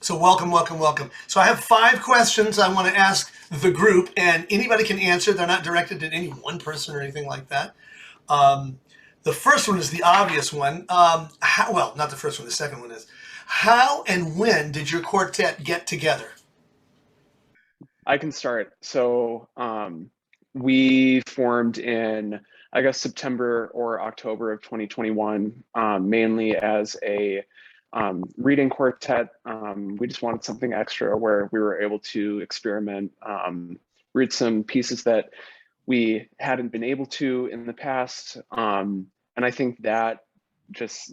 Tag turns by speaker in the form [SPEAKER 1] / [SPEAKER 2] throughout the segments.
[SPEAKER 1] So welcome, welcome, welcome. So I have 5 questions I want to ask the group, and anybody can answer. They're not directed at any one person or anything like that. Um, the first one is the obvious one. Well, not the first one. The second one is, how and when did your quartet get together?
[SPEAKER 2] I can start. We formed in, I guess, September or October of 2021, mainly as a reading quartet. We just wanted something extra where we were able to experiment, read some pieces that we hadn't been able to in the past. And I think that just,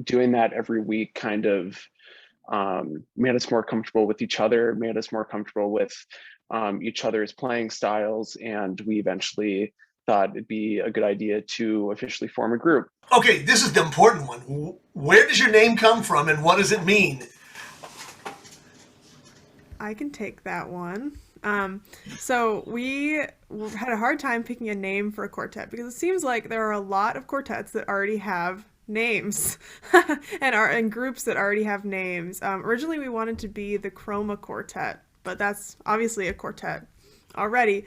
[SPEAKER 2] doing that every week kind of made us more comfortable with each other, made us more comfortable with each other's playing styles, and we eventually thought it'd be a good idea to officially form a group.
[SPEAKER 1] Okay, this is the important one. Where does your name come from, and what does it mean?
[SPEAKER 3] I can take that one. So we had a hard time picking a name for a quartet because it seems like there are a lot of quartets that already have names and are in groups that already have names. Originally, we wanted to be the Chroma Quartet, but that's obviously a quartet already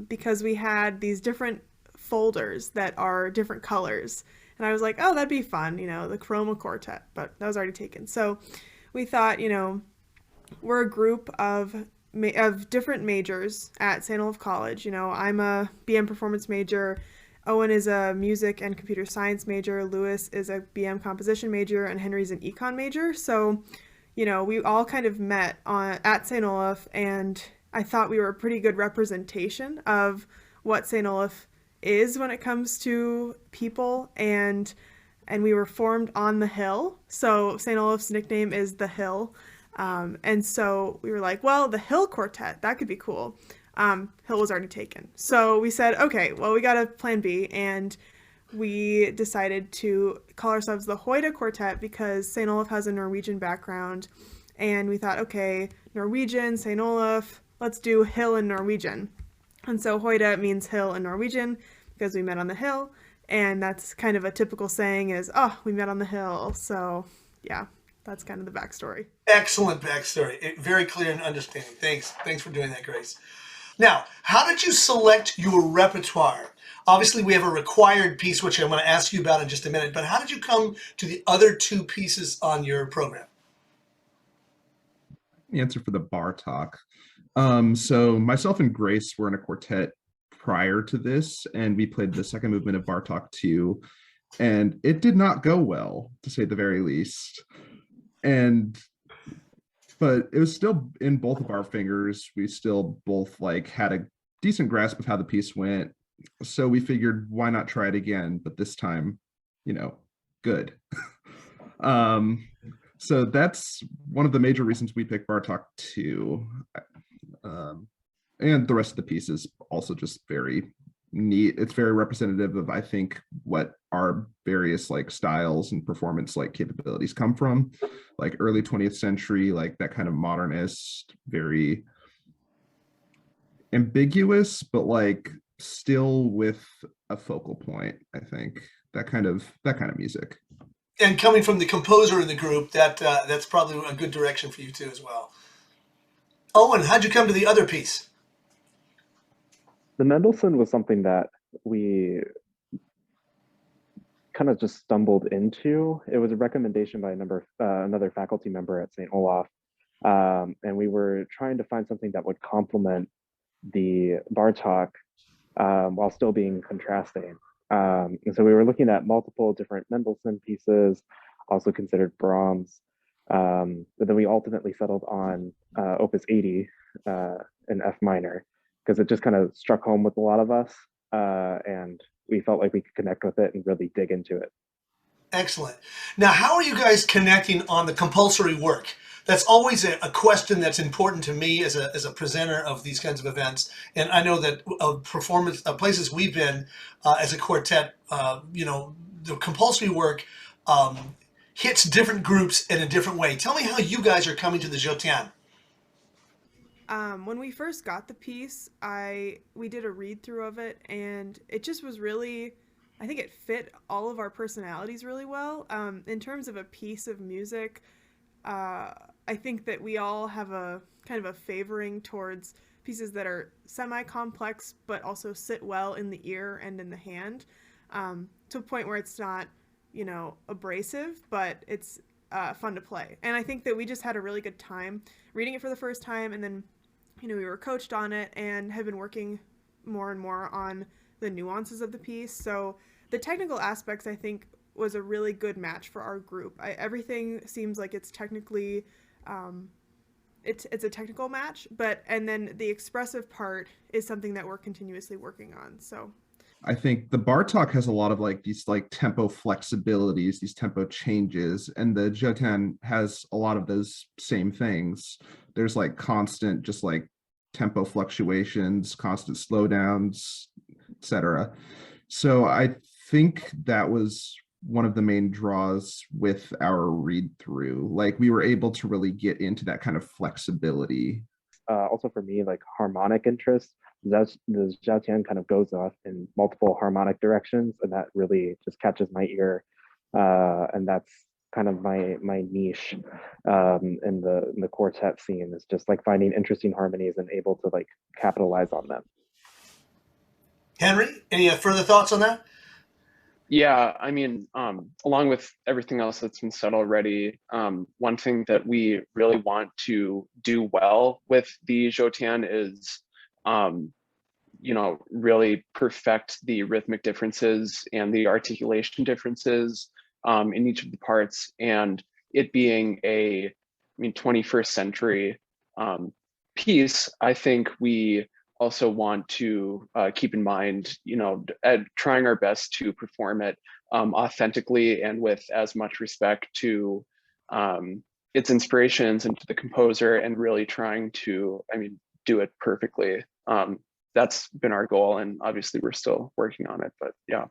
[SPEAKER 3] because we had these different folders that are different colors. And I was like, oh, that'd be fun, the Chroma Quartet, but that was already taken. So we thought, we're a group of different majors at St. Olaf College. I'm a BM performance major. Owen is a music and computer science major. Lewis is a BM composition major, and Henry's an econ major. So, we all kind of met at St. Olaf, and I thought we were a pretty good representation of what St. Olaf is when it comes to people, and we were formed on the Hill. So St. Olaf's nickname is the Hill. And so we were like, well, the Hill Quartet, that could be cool. Hill was already taken. So we said, okay, well, we got a plan B. And we decided to call ourselves the Hoyde Quartet because St. Olaf has a Norwegian background. And we thought, okay, Norwegian, St. Olaf, let's do Hill in Norwegian. And so Hoyde means hill in Norwegian because we met on the hill. And that's kind of a typical saying is, oh, we met on the hill. So yeah. That's kind of the backstory.
[SPEAKER 1] Excellent backstory. Very clear and understanding. Thanks for doing that, Grace. Now, how did you select your repertoire? Obviously, we have a required piece, which I'm going to ask you about in just a minute, but how did you come to the other 2 pieces on your program?
[SPEAKER 4] Answer for the Bartok. So myself and Grace were in a quartet prior to this, and we played the second movement of Bartok 2, and it did not go well, to say the very least. But it was still in both of our fingers. We still both had a decent grasp of how the piece went. So we figured, why not try it again? But this time, good. So that's one of the major reasons we picked Bartok 2. And the rest of the piece is also just very neat. It's very representative of, I think, what our various styles and performance capabilities come from, early 20th century, that kind of modernist, very ambiguous, but still with a focal point. I think that kind of music.
[SPEAKER 1] And coming from the composer in the group, that's probably a good direction for you too as well. Owen, how'd you come to the other piece?
[SPEAKER 5] The Mendelssohn was something that we kind of just stumbled into. It was a recommendation by another faculty member at St. Olaf. And we were trying to find something that would complement the Bartok while still being contrasting. And so we were looking at multiple different Mendelssohn pieces, also considered Brahms. But then we ultimately settled on Opus 80 in F minor, because it just kind of struck home with a lot of us, and we felt like we could connect with it and really dig into it.
[SPEAKER 1] Excellent. Now, how are you guys connecting on the compulsory work? That's always a question that's important to me as a presenter of these kinds of events. And I know that places we've been as a quartet, the compulsory work hits different groups in a different way. Tell me how you guys are coming to the Jotian.
[SPEAKER 3] When we first got the piece, we did a read through of it, and it just was really, I think it fit all of our personalities really well. In terms of a piece of music, I think that we all have a kind of a favoring towards pieces that are semi-complex but also sit well in the ear and in the hand, to a point where it's not, abrasive, but it's fun to play. And I think that we just had a really good time reading it for the first time, and then we were coached on it and have been working more and more on the nuances of the piece. So the technical aspects, I think, was a really good match for our group. Everything seems like it's technically, it's a technical match, and then the expressive part is something that we're continuously working on. So
[SPEAKER 4] I think the Bartok has a lot of like these like tempo flexibilities, these tempo changes, and the Jotan has a lot of those same things. There's like constant, just like tempo fluctuations, constant slowdowns, etc. So I think that was one of the main draws with our read through. Like we were able to really get into that kind of flexibility.
[SPEAKER 5] Also for me, like harmonic interest, the Zhaotian kind of goes off in multiple harmonic directions, and that really just catches my ear. And that's kind of my niche in the quartet scene, is just like finding interesting harmonies and able to like capitalize on them.
[SPEAKER 1] Henry, any further thoughts on that?
[SPEAKER 2] Yeah, I mean, along with everything else that's been said already, one thing that we really want to do well with the Jotan is, really perfect the rhythmic differences and the articulation differences in each of the parts. And it being a, 21st century piece, I think we also want to keep in mind, trying our best to perform it authentically and with as much respect to its inspirations and to the composer, and really trying to, do it perfectly. That's been our goal, and obviously we're still working on it, but yeah.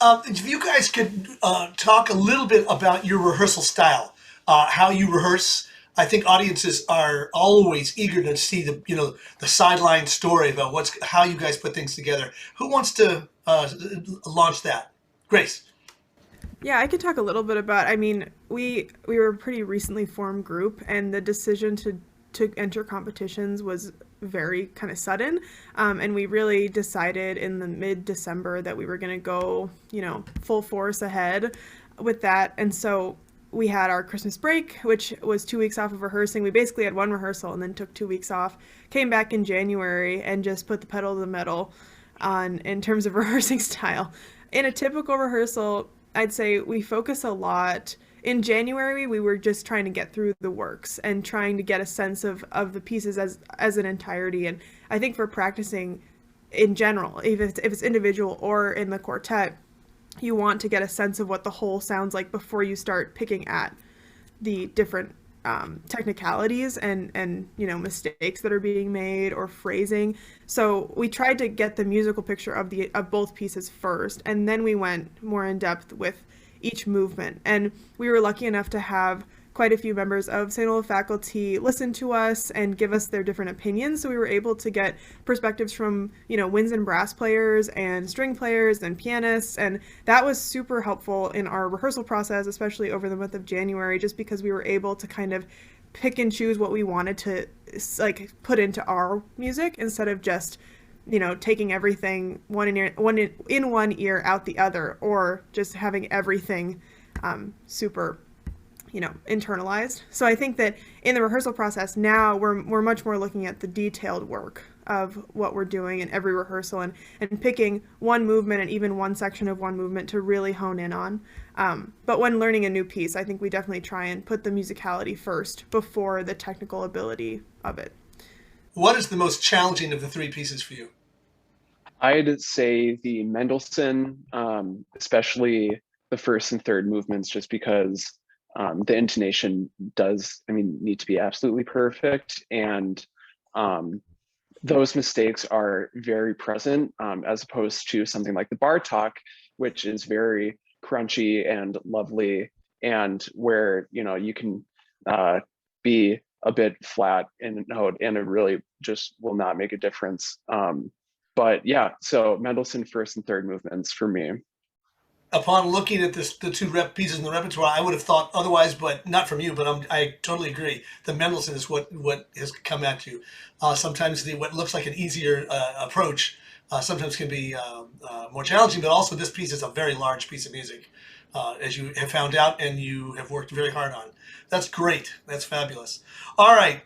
[SPEAKER 1] If you guys could talk a little bit about your rehearsal style, how you rehearse. I think audiences are always eager to see the sideline story about how you guys put things together. Who wants to launch that? Grace.
[SPEAKER 3] yeah, I could talk a little bit about. I mean, we were a pretty recently formed group, and the decision to enter competitions was very kind of sudden, and we really decided in the mid-December that we were going to go, full force ahead with that. And so we had our Christmas break, which was 2 weeks off of rehearsing. We basically had one rehearsal and then took 2 weeks off, came back in January and just put the pedal to the metal on in terms of rehearsing style. In a typical rehearsal, I'd say we focus a lot. In January, we were just trying to get through the works and trying to get a sense of the pieces as an entirety. And I think for practicing in general, if it's individual or in the quartet, you want to get a sense of what the whole sounds like before you start picking at the different technicalities and mistakes that are being made or phrasing. So we tried to get the musical picture of both pieces first, and then we went more in depth with each movement. And we were lucky enough to have quite a few members of St. Olaf faculty listen to us and give us their different opinions. So we were able to get perspectives from, winds and brass players and string players and pianists. And that was super helpful in our rehearsal process, especially over the month of January, just because we were able to kind of pick and choose what we wanted to put into our music instead of just, taking everything in one ear out the other, or just having everything super internalized. So I think that in the rehearsal process now we're much more looking at the detailed work of what we're doing in every rehearsal, and picking one movement and even one section of one movement to really hone in on. But when learning a new piece, I think we definitely try and put the musicality first before the technical ability of it.
[SPEAKER 1] What is the most challenging of the three pieces for you?
[SPEAKER 2] I'd say the Mendelssohn, especially the first and third movements, just because the intonation does, need to be absolutely perfect. And those mistakes are very present, as opposed to something like the Bartok, which is very crunchy and lovely, and where, you can be a bit flat in a note and it really just will not make a difference. But yeah, so Mendelssohn first and third movements for me.
[SPEAKER 1] upon looking at the two pieces in the repertoire, I would have thought otherwise, but not from you. But I totally agree. The Mendelssohn is what has come at you. Sometimes what looks like an easier approach sometimes can be more challenging. But also, this piece is a very large piece of music, as you have found out, and you have worked very hard on. That's great. That's fabulous. All right.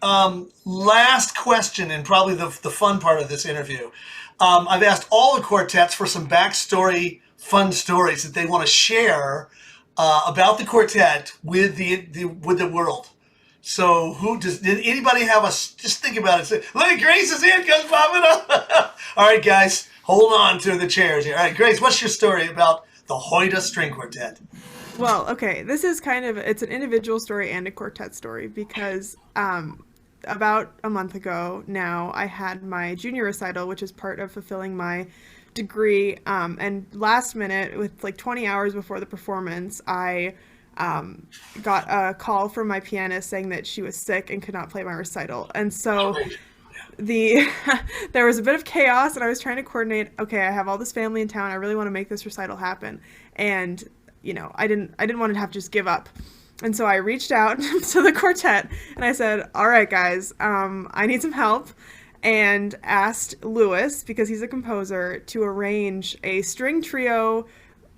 [SPEAKER 1] Last question, and probably the fun part of this interview. I've asked all the quartets for some backstory, fun stories that they want to share about the quartet with the world. So did anybody have just think about it. Say, look, Grace is in, comes popping up. All right, guys, hold on to the chairs here. All right, Grace, what's your story about the Hoyde String Quartet?
[SPEAKER 3] Well, okay, this is it's an individual story and a quartet story because about a month ago now, I had my junior recital, which is part of fulfilling my degree. And last minute, with like 20 hours before the performance, I got a call from my pianist saying that she was sick and could not play my recital. And so there was a bit of chaos, and I was trying to coordinate, okay, I have all this family in town. I really want to make this recital happen. And, I didn't want to have to just give up. And so I reached out to the quartet and I said, all right, guys, I need some help, and asked Louis, because he's a composer, to arrange a string trio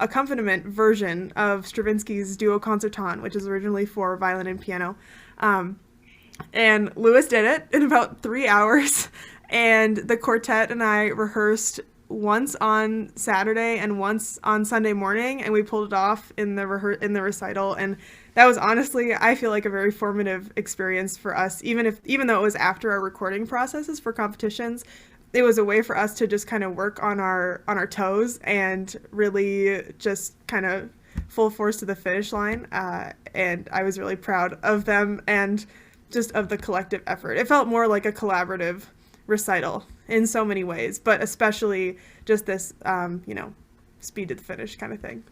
[SPEAKER 3] accompaniment version of Stravinsky's Duo Concertant, which is originally for violin and piano. And Louis did it in about 3 hours. And the quartet and I rehearsed once on Saturday and once on Sunday morning, and we pulled it off in the recital. And that was honestly, I feel like, a very formative experience for us. Even though it was after our recording processes for competitions, it was a way for us to just kind of work on our toes and really just kind of full force to the finish line. And I was really proud of them and just of the collective effort. It felt more like a collaborative recital in so many ways, but especially just this, speed to the finish kind of thing.